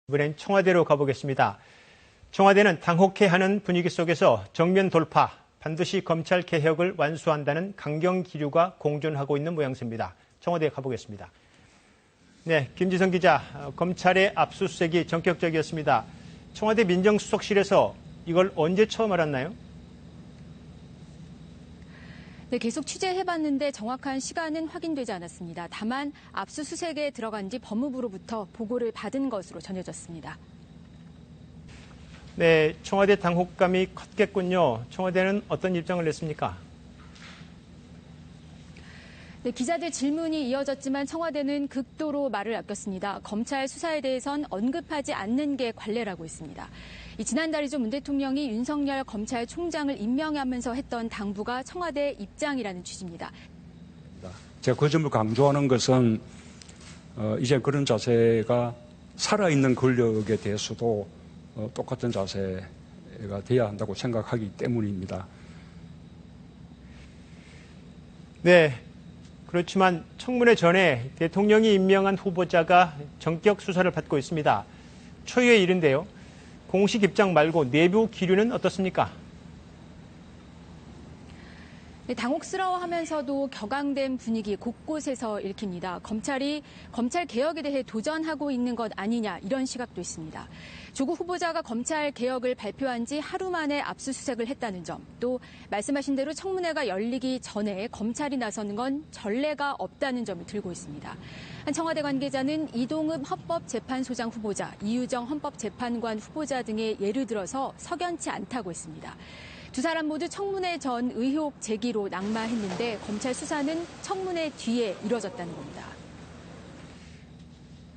이번엔 청와대로 가보겠습니다. 청와대는 당혹해하는 분위기 속에서 정면 돌파, 반드시 검찰 개혁을 완수한다는 강경 기류가 공존하고 있는 모양새입니다. 청와대에 가보겠습니다. 네, 김지성 기자, 검찰의 압수수색이 전격적이었습니다. 청와대 민정수석실에서 이걸 언제 처음 알았나요? 네, 계속 취재해봤는데 정확한 시간은 확인되지 않았습니다. 다만 압수수색에 들어간 지 법무부로부터 보고를 받은 것으로 전해졌습니다. 네, 청와대 당혹감이 컸겠군요. 청와대는 어떤 입장을 냈습니까? 네, 기자들 질문이 이어졌지만 청와대는 극도로 말을 아꼈습니다. 검찰 수사에 대해선 언급하지 않는 게 관례라고 했습니다. 지난달이죠. 문 대통령이 윤석열 검찰총장을 임명하면서 했던 당부가 청와대 입장이라는 취지입니다. 제가 그 점을 강조하는 것은 이제 그런 자세가 살아있는 권력에 대해서도 똑같은 자세가 돼야 한다고 생각하기 때문입니다. 네, 그렇지만 청문회 전에 대통령이 임명한 후보자가 전격 수사를 받고 있습니다. 초유의 일인데요. 공식 입장 말고 내부 기류는 어떻습니까? 네, 당혹스러워하면서도 격앙된 분위기 곳곳에서 읽힙니다. 검찰이 검찰 개혁에 대해 도전하고 있는 것 아니냐 이런 시각도 있습니다. 조국 후보자가 검찰 개혁을 발표한 지 하루 만에 압수수색을 했다는 점, 또 말씀하신 대로 청문회가 열리기 전에 검찰이 나서는 건 전례가 없다는 점을 들고 있습니다. 한 청와대 관계자는 이동읍 헌법재판소장 후보자, 이유정 헌법재판관 후보자 등의 예를 들어서 석연치 않다고 했습니다. 두 사람 모두 청문회 전 의혹 제기로 낙마했는데 검찰 수사는 청문회 뒤에 이뤄졌다는 겁니다.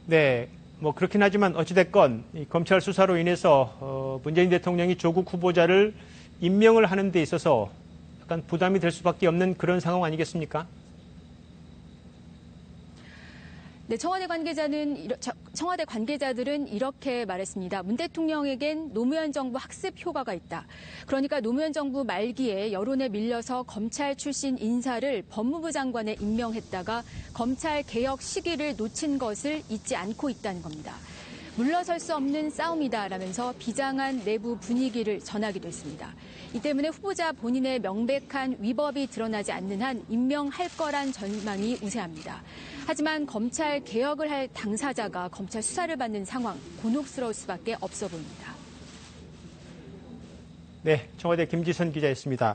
네, 뭐 그렇긴 하지만 어찌됐건 이 검찰 수사로 인해서 문재인 대통령이 조국 후보자를 임명을 하는 데 있어서 약간 부담이 될 수밖에 없는 그런 상황 아니겠습니까? 네, 청와대 관계자들은 이렇게 말했습니다. 문 대통령에겐 노무현 정부 학습 효과가 있다. 그러니까 노무현 정부 말기에 여론에 밀려서 검찰 출신 인사를 법무부 장관에 임명했다가 검찰 개혁 시기를 놓친 것을 잊지 않고 있다는 겁니다. 물러설 수 없는 싸움이다라면서 비장한 내부 분위기를 전하기도 했습니다. 이 때문에 후보자 본인의 명백한 위법이 드러나지 않는 한 임명할 거란 전망이 우세합니다. 하지만 검찰 개혁을 할 당사자가 검찰 수사를 받는 상황, 곤혹스러울 수밖에 없어 보입니다. 네, 청와대 김지선 기자였습니다.